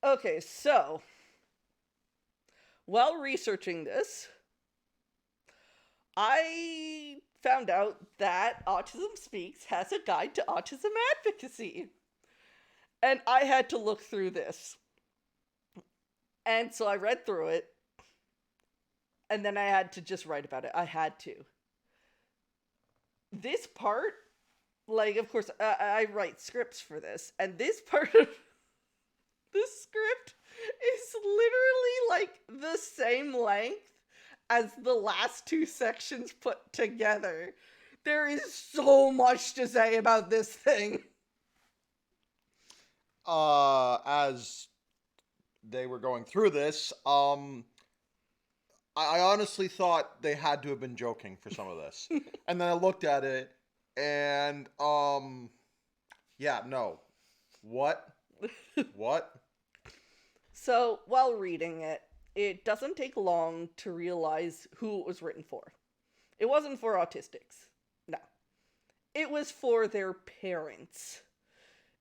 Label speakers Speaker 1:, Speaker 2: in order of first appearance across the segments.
Speaker 1: Okay, so while researching this, I found out that Autism Speaks has a guide to autism advocacy. And I had to look through this. And so I read through it. And then I had to just write about it. I had to. This part, like, of course, I write scripts for this. And this part of the script is literally like the same length as the last two sections put together. There is so much to say about this thing.
Speaker 2: As they were going through this, I honestly thought they had to have been joking for some of this. And then I looked at it and, yeah, no. What? What?
Speaker 1: So, while reading it, it doesn't take long to realize who it was written for. It wasn't for autistics. No. It was for their parents.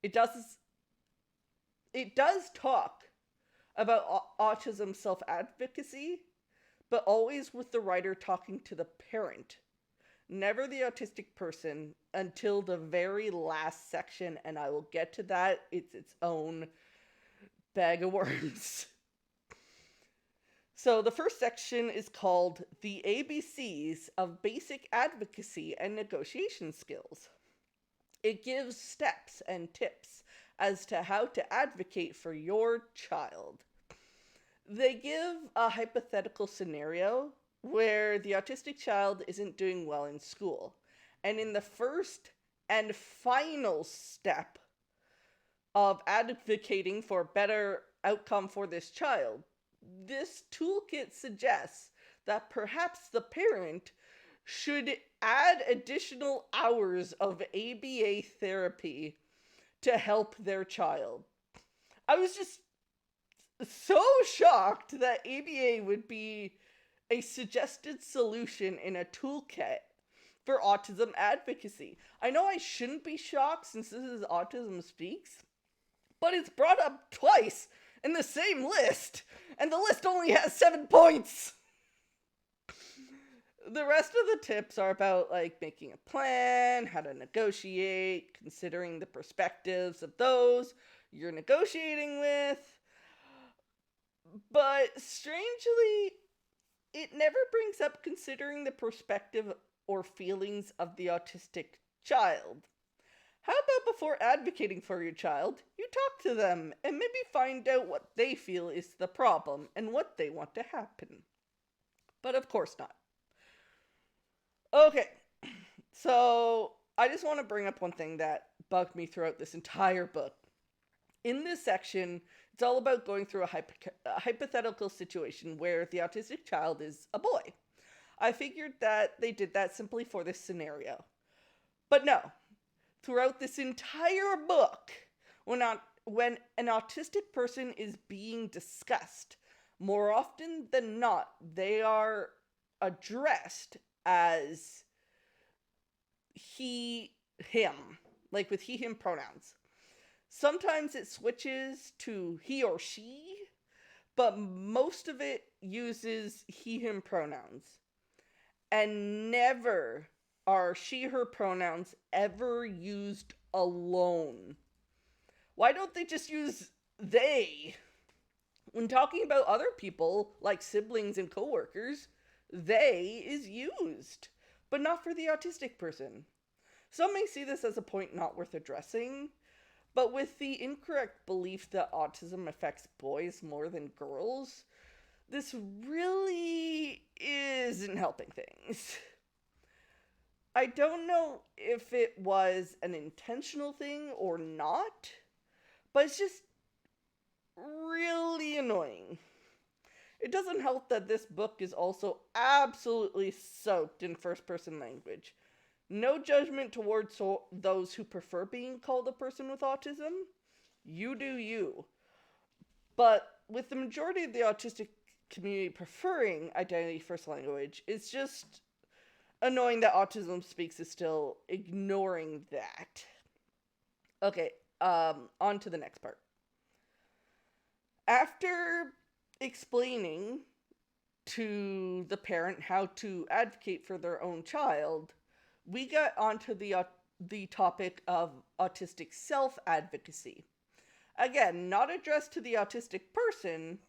Speaker 1: It does talk about autism self-advocacy, but always with the writer talking to the parent, never the autistic person, until the very last section, and I will get to that. It's its own bag of worms. So the first section is called The ABCs of Basic Advocacy and Negotiation Skills. It gives steps and tips as to how to advocate for your child. They give a hypothetical scenario where the autistic child isn't doing well in school. And in the first and final step of advocating for a better outcome for this child, this toolkit suggests that perhaps the parent should add additional hours of ABA therapy to help their child. I was just so shocked that ABA would be a suggested solution in a toolkit for autism advocacy. I know I shouldn't be shocked since this is Autism Speaks, but it's brought up twice in the same list, and the list only has 7 points. The rest of the tips are about like making a plan, how to negotiate, considering the perspectives of those you're negotiating with. But strangely, it never brings up considering the perspective or feelings of the autistic child. How about before advocating for your child, you talk to them and maybe find out what they feel is the problem and what they want to happen? But of course not. Okay, so I just want to bring up one thing that bugged me throughout this entire book. In this section, it's all about going through a hypothetical situation where the autistic child is a boy. I figured that they did that simply for this scenario. But no. Throughout this entire book, when an autistic person is being discussed, more often than not, they are addressed as he, him, like with he, him pronouns. Sometimes it switches to he or she, but most of it uses he, him pronouns. And never are she, her pronouns ever used alone. Why don't they just use they? When talking about other people, like siblings and coworkers, they is used, but not for the autistic person. Some may see this as a point not worth addressing, but with the incorrect belief that autism affects boys more than girls, this really isn't helping things. I don't know if it was an intentional thing or not, but it's just really annoying. It doesn't help that this book is also absolutely soaked in first-person language. No judgment towards those who prefer being called a person with autism. You do you. But with the majority of the autistic community preferring identity first language, it's just annoying that Autism Speaks is still ignoring that. Okay, on to the next part. After explaining to the parent how to advocate for their own child, we got onto the topic of autistic self-advocacy. Again, not addressed to the autistic person,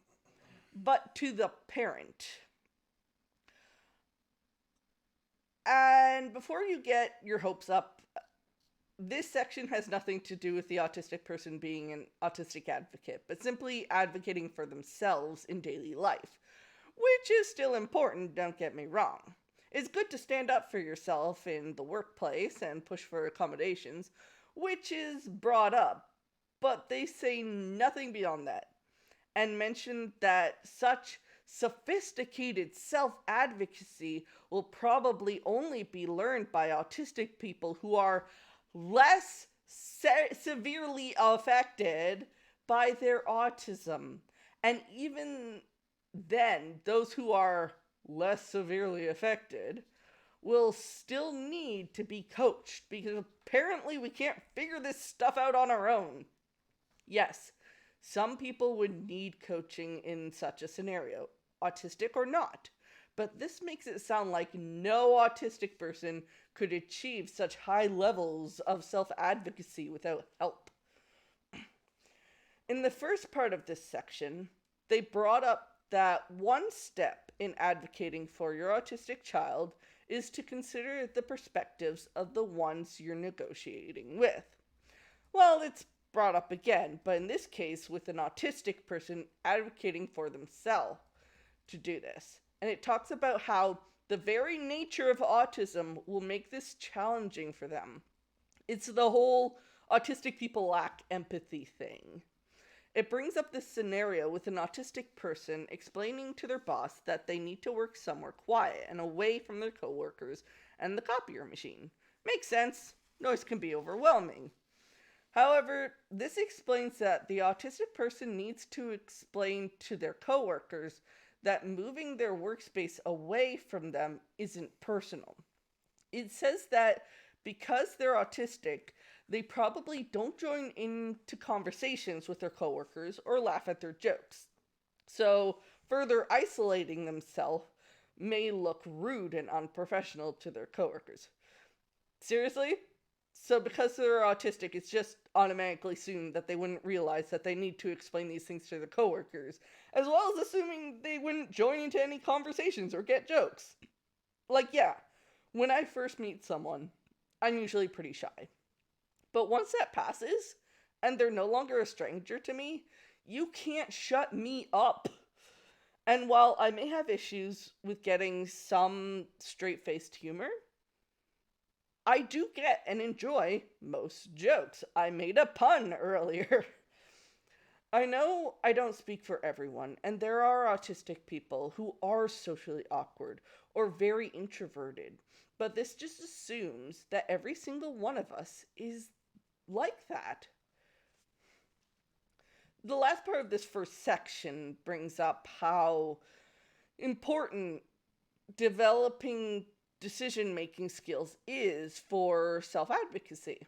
Speaker 1: but to the parent. And before you get your hopes up, this section has nothing to do with the autistic person being an autistic advocate, but simply advocating for themselves in daily life, which is still important, don't get me wrong. It's good to stand up for yourself in the workplace and push for accommodations, which is brought up, but they say nothing beyond that, and mention that such sophisticated self-advocacy will probably only be learned by autistic people who are less severely affected by their autism. And even then, those who are less severely affected will still need to be coached, because apparently we can't figure this stuff out on our own. Yes, some people would need coaching in such a scenario, autistic or not. But this makes it sound like no autistic person could achieve such high levels of self-advocacy without help. In the first part of this section, they brought up that one step in advocating for your autistic child is to consider the perspectives of the ones you're negotiating with. Well, it's brought up again, but in this case with an autistic person advocating for themselves to do this. And it talks about how the very nature of autism will make this challenging for them. It's the whole autistic people lack empathy thing. It brings up this scenario with an autistic person explaining to their boss that they need to work somewhere quiet and away from their coworkers and the copier machine. Makes sense. Noise can be overwhelming. However, this explains that the autistic person needs to explain to their coworkers that moving their workspace away from them isn't personal. It says that because they're autistic, they probably don't join into conversations with their coworkers or laugh at their jokes. So, further isolating themselves may look rude and unprofessional to their coworkers. Seriously? So because they're autistic, it's just automatically assumed that they wouldn't realize that they need to explain these things to their coworkers, as well as assuming they wouldn't join into any conversations or get jokes. Like, yeah, when I first meet someone, I'm usually pretty shy. But once that passes, and they're no longer a stranger to me, you can't shut me up. And while I may have issues with getting some straight-faced humor, I do get and enjoy most jokes. I made a pun earlier. I know I don't speak for everyone, and there are autistic people who are socially awkward or very introverted, but this just assumes that every single one of us is like that. The last part of this first section brings up how important developing decision-making skills is for self-advocacy.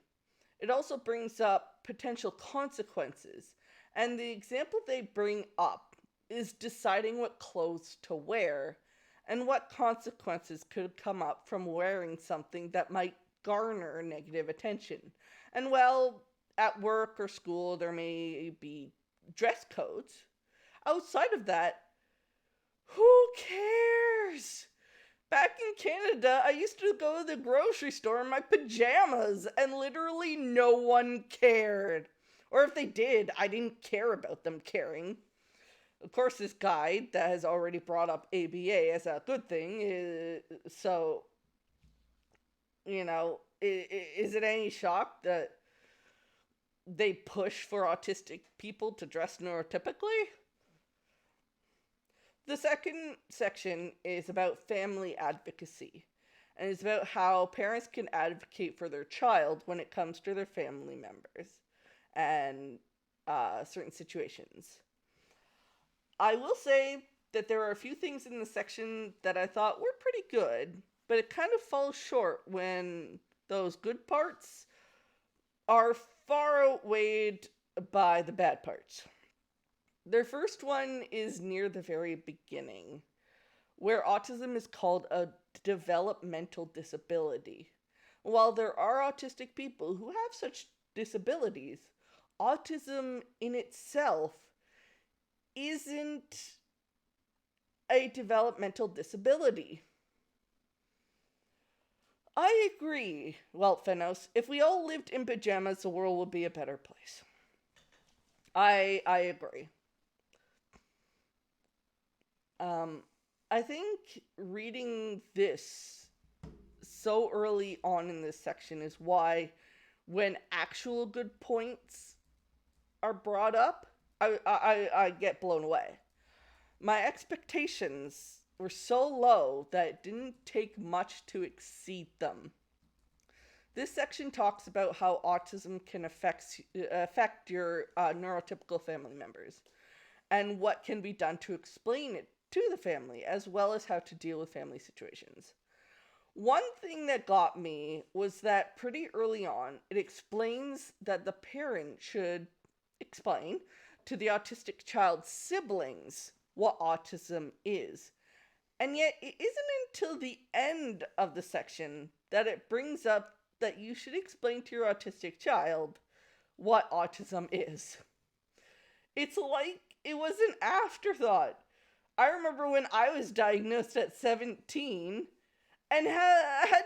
Speaker 1: It also brings up potential consequences, and the example they bring up is deciding what clothes to wear and what consequences could come up from wearing something that might garner negative attention. And well, at work or school there may be dress codes. Outside of that, who cares? Back in Canada, I used to go to the grocery store in my pajamas, and literally no one cared. Or if they did, I didn't care about them caring. Of course, this guide that has already brought up ABA as a good thing, is it any shock that they push for autistic people to dress neurotypically? The second section is about family advocacy, and it's about how parents can advocate for their child when it comes to their family members and certain situations. I will say that there are a few things in the section that I thought were pretty good, but it kind of falls short when those good parts are far outweighed by the bad parts. Their first one is near the very beginning, where autism is called a developmental disability. While there are autistic people who have such disabilities, autism in itself isn't a developmental disability. I agree, well, Fenos, if we all lived in pajamas, the world would be a better place. I agree. I think reading this so early on in this section is why, when actual good points are brought up, I get blown away. My expectations were so low that it didn't take much to exceed them. This section talks about how autism can affect your neurotypical family members, and what can be done to explain it to the family, as well as how to deal with family situations. One thing that got me was that pretty early on, it explains that the parent should explain to the autistic child's siblings what autism is. And yet, it isn't until the end of the section that it brings up that you should explain to your autistic child what autism is. It's like it was an afterthought. I remember when I was diagnosed at 17 and had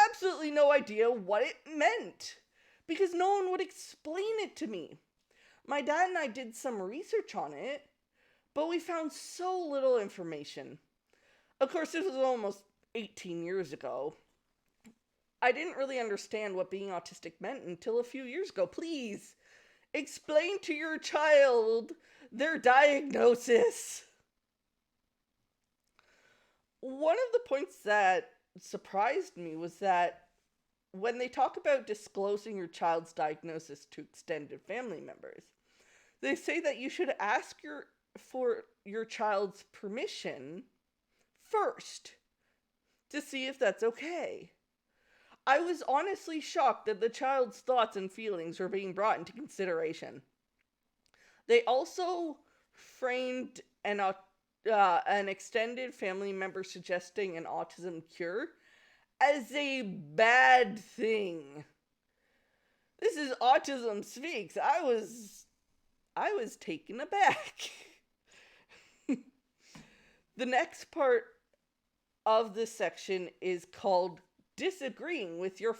Speaker 1: absolutely no idea what it meant because no one would explain it to me. My dad and I did some research on it, but we found so little information. Of course, this was almost 18 years ago. I didn't really understand what being autistic meant until a few years ago. Please, explain to your child their diagnosis. One of the points that surprised me was that when they talk about disclosing your child's diagnosis to extended family members, they say that you should ask for your child's permission first to see if that's okay. I was honestly shocked that the child's thoughts and feelings were being brought into consideration. They also framed an extended family member suggesting an autism cure as a bad thing. This is Autism Speaks. I was taken aback. The next part of this section is called disagreeing with your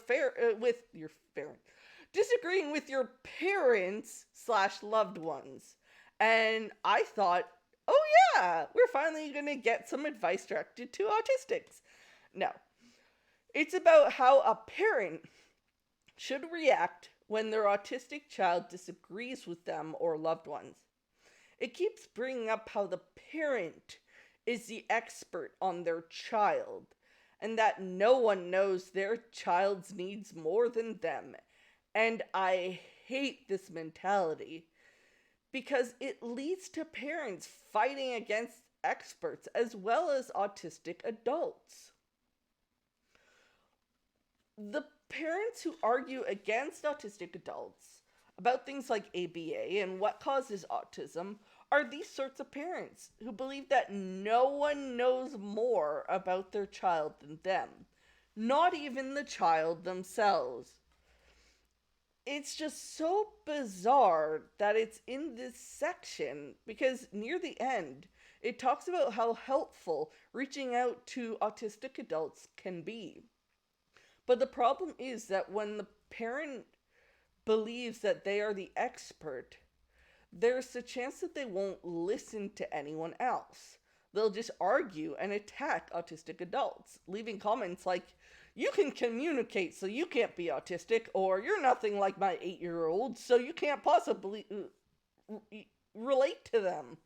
Speaker 1: disagreeing with your parents / loved ones. And I thought, oh yeah, we're finally going to get some advice directed to autistics. No. It's about how a parent should react when their autistic child disagrees with them or loved ones. It keeps bringing up how the parent is the expert on their child, and that no one knows their child's needs more than them. And I hate this mentality because it leads to parents fighting against experts as well as autistic adults. The parents who argue against autistic adults about things like ABA and what causes autism are these sorts of parents who believe that no one knows more about their child than them, not even the child themselves. It's just so bizarre that it's in this section because near the end, it talks about how helpful reaching out to autistic adults can be. But the problem is that when the parent believes that they are the expert, there's a chance that they won't listen to anyone else. They'll just argue and attack autistic adults, leaving comments like, "You can communicate, so you can't be autistic," or "You're nothing like my 8-year-old, so you can't possibly relate to them."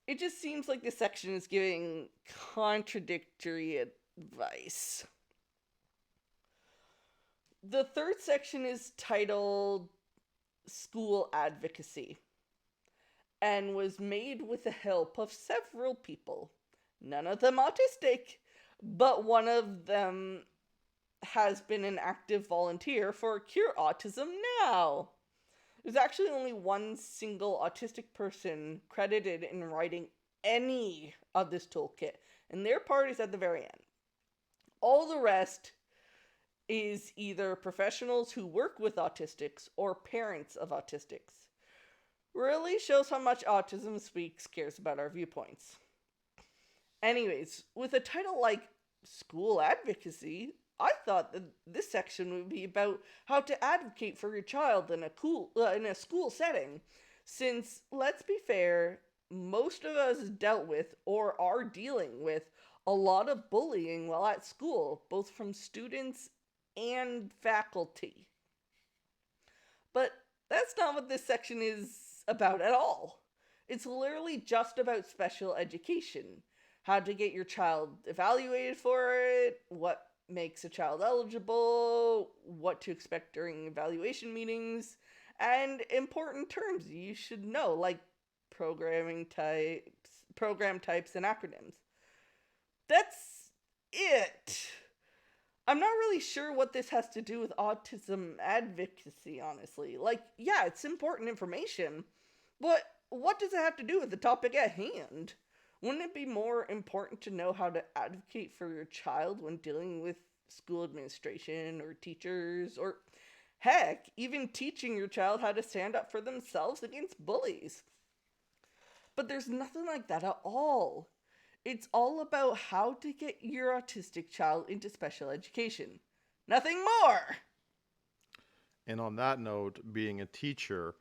Speaker 1: It just seems like this section is giving contradictory advice. The third section is titled School Advocacy and was made with the help of several people, none of them autistic, but one of them has been an active volunteer for Cure Autism Now. There's actually only one single autistic person credited in writing any of this toolkit, and their part is at the very end. All the rest is either professionals who work with autistics or parents of autistics. Really shows how much Autism Speak cares about our viewpoints. Anyways, with a title like School Advocacy, I thought that this section would be about how to advocate for your child in a school setting, since, let's be fair, most of us dealt with or are dealing with a lot of bullying while at school, both from students and faculty. But that's not what this section is about at all. It's literally just about special education. How to get your child evaluated for it, what makes a child eligible, what to expect during evaluation meetings, and important terms you should know, like program types, and acronyms. That's it. I'm not really sure what this has to do with autism advocacy, honestly. Like, yeah, it's important information, but what does it have to do with the topic at hand? Wouldn't it be more important to know how to advocate for your child when dealing with school administration or teachers, or heck, even teaching your child how to stand up for themselves against bullies? But there's nothing like that at all. It's all about how to get your autistic child into special education. Nothing more!
Speaker 2: And on that note, being a teacher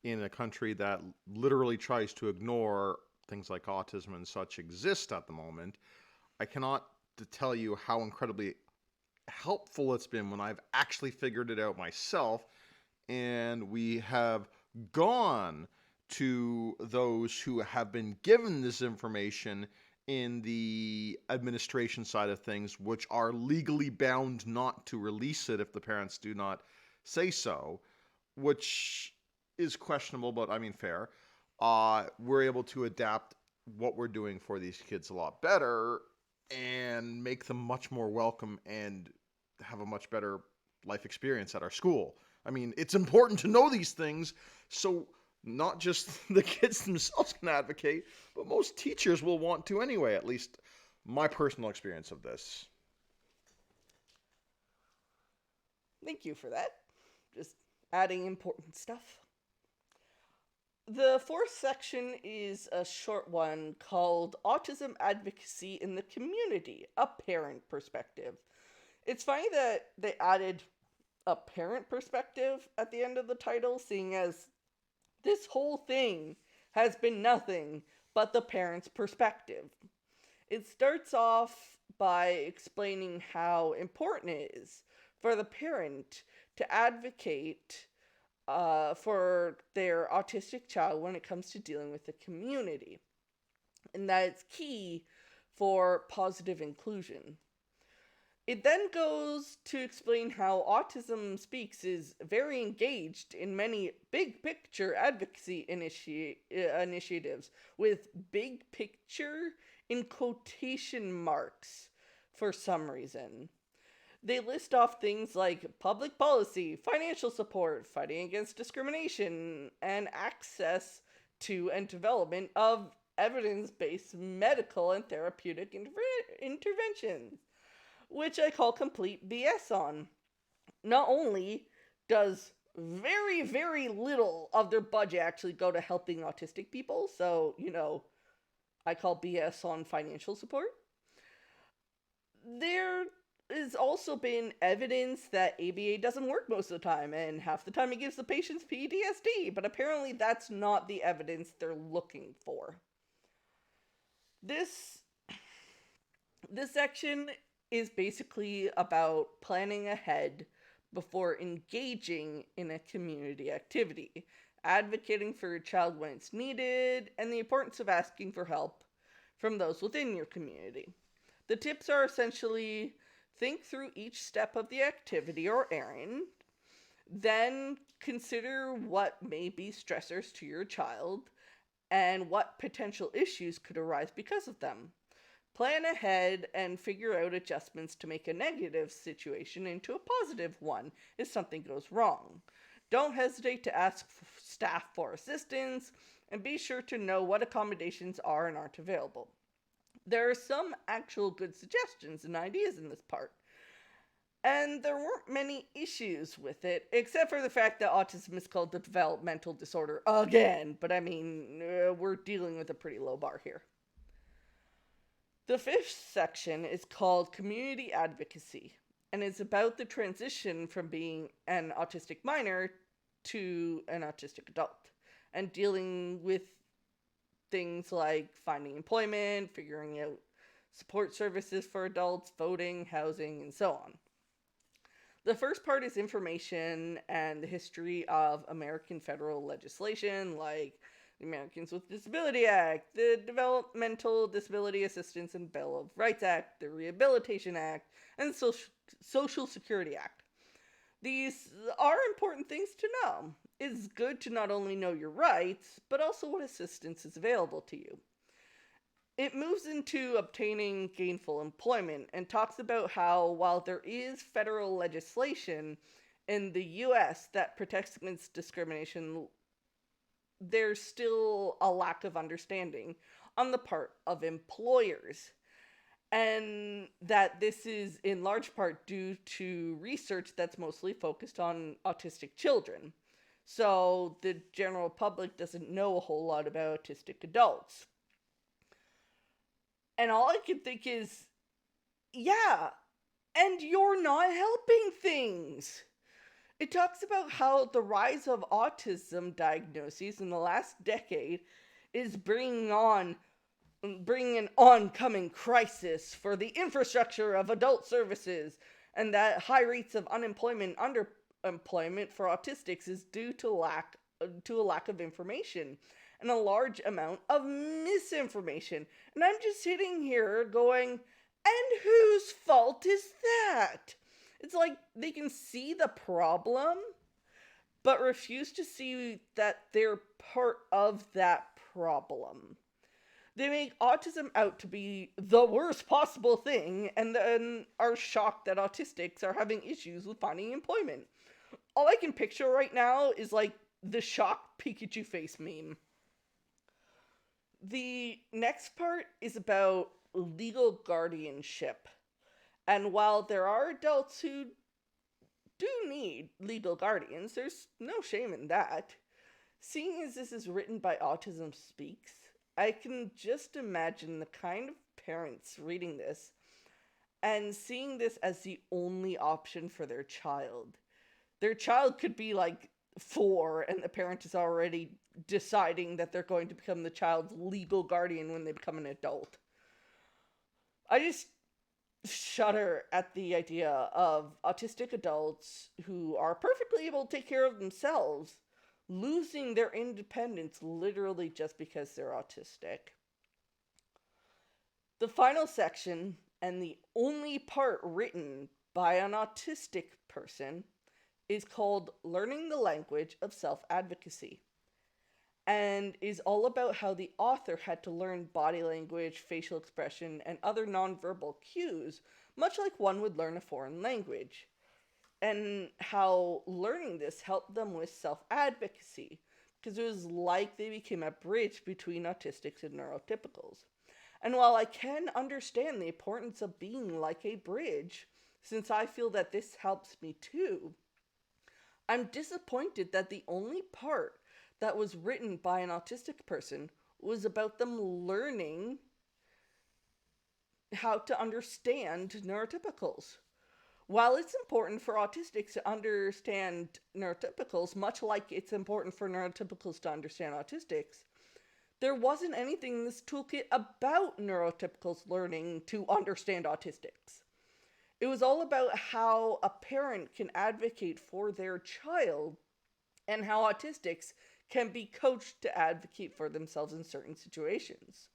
Speaker 2: in a country that literally tries to ignore things like autism and such exist at the moment, I cannot tell you how incredibly helpful it's been when I've actually figured it out myself, and we have gone to those who have been given this information in the administration side of things, which are legally bound not to release it if the parents do not say so, which is questionable, but I mean fair. We're able to adapt what we're doing for these kids a lot better and make them much more welcome and have a much better life experience at our school. I mean, it's important to know these things, so not just the kids themselves can advocate, but most teachers will want to anyway, at least my personal experience of this.
Speaker 1: Thank you for that. Just adding important stuff. The fourth section is a short one called Autism Advocacy in the Community, a Parent Perspective. It's funny that they added a parent perspective at the end of the title, seeing as this whole thing has been nothing but the parent's perspective. It starts off by explaining how important it is for the parent to advocate for their autistic child when it comes to dealing with the community, and that it's key for positive inclusion. It then goes to explain how Autism Speaks is very engaged in many big picture advocacy initiatives, with big picture in quotation marks for some reason. They list off things like public policy, financial support, fighting against discrimination, and access to and development of evidence-based medical and therapeutic interventions, which I call complete BS on. Not only does very, very little of their budget actually go to helping autistic people, so, I call BS on financial support, there has also been evidence that ABA doesn't work most of the time, and half the time it gives the patients PTSD, but apparently that's not the evidence they're looking for. This section is basically about planning ahead before engaging in a community activity, advocating for your child when it's needed, and the importance of asking for help from those within your community. The tips are essentially: think through each step of the activity or errand, then consider what may be stressors to your child and what potential issues could arise because of them. Plan ahead and figure out adjustments to make a negative situation into a positive one if something goes wrong. Don't hesitate to ask staff for assistance, and be sure to know what accommodations are and aren't available. There are some actual good suggestions and ideas in this part. And there weren't many issues with it, except for the fact that autism is called a developmental disorder again. But I mean, we're dealing with a pretty low bar here. The fifth section is called Community Advocacy, and it's about the transition from being an autistic minor to an autistic adult, and dealing with things like finding employment, figuring out support services for adults, voting, housing, and so on. The first part is information and the history of American federal legislation, like the Americans with Disability Act, the Developmental Disability Assistance and Bill of Rights Act, the Rehabilitation Act, and the Social Security Act. These are important things to know. It's good to not only know your rights, but also what assistance is available to you. It moves into obtaining gainful employment and talks about how, while there is federal legislation in the US that protects against discrimination, there's still a lack of understanding on the part of employers. And that this is in large part due to research that's mostly focused on autistic children. So the general public doesn't know a whole lot about autistic adults. And all I can think is, yeah, and you're not helping things. It talks about how the rise of autism diagnoses in the last decade is bringing an oncoming crisis for the infrastructure of adult services, and that high rates of unemployment, underemployment for autistics is due to a lack of information and a large amount of misinformation. And I'm just sitting here going, and whose fault is that? It's like they can see the problem, but refuse to see that they're part of that problem. They make autism out to be the worst possible thing, and then are shocked that autistics are having issues with finding employment. All I can picture right now is like the shocked Pikachu face meme. The next part is about legal guardianship. And while there are adults who do need legal guardians, there's no shame in that. Seeing as this is written by Autism Speaks, I can just imagine the kind of parents reading this and seeing this as the only option for their child. Their child could be like 4 and the parent is already deciding that they're going to become the child's legal guardian when they become an adult. I just shudder at the idea of autistic adults who are perfectly able to take care of themselves losing their independence literally just because they're autistic. The final section, and the only part written by an autistic person, is called Learning the Language of Self-Advocacy, and is all about how the author had to learn body language, facial expression, and other nonverbal cues, much like one would learn a foreign language, and how learning this helped them with self-advocacy, because it was like they became a bridge between autistics and neurotypicals. And while I can understand the importance of being like a bridge, since I feel that this helps me too, I'm disappointed that the only part that was written by an autistic person was about them learning how to understand neurotypicals. While it's important for autistics to understand neurotypicals, much like it's important for neurotypicals to understand autistics, there wasn't anything in this toolkit about neurotypicals learning to understand autistics. It was all about how a parent can advocate for their child and how autistics can be coached to advocate for themselves in certain situations.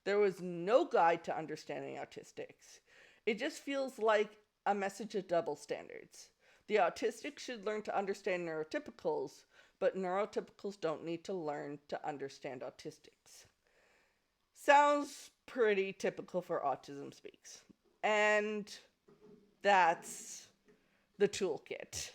Speaker 1: There was no guide to understanding autistics. It just feels like a message of double standards. The autistics should learn to understand neurotypicals, but neurotypicals don't need to learn to understand autistics. Sounds pretty typical for Autism Speaks. And that's the toolkit.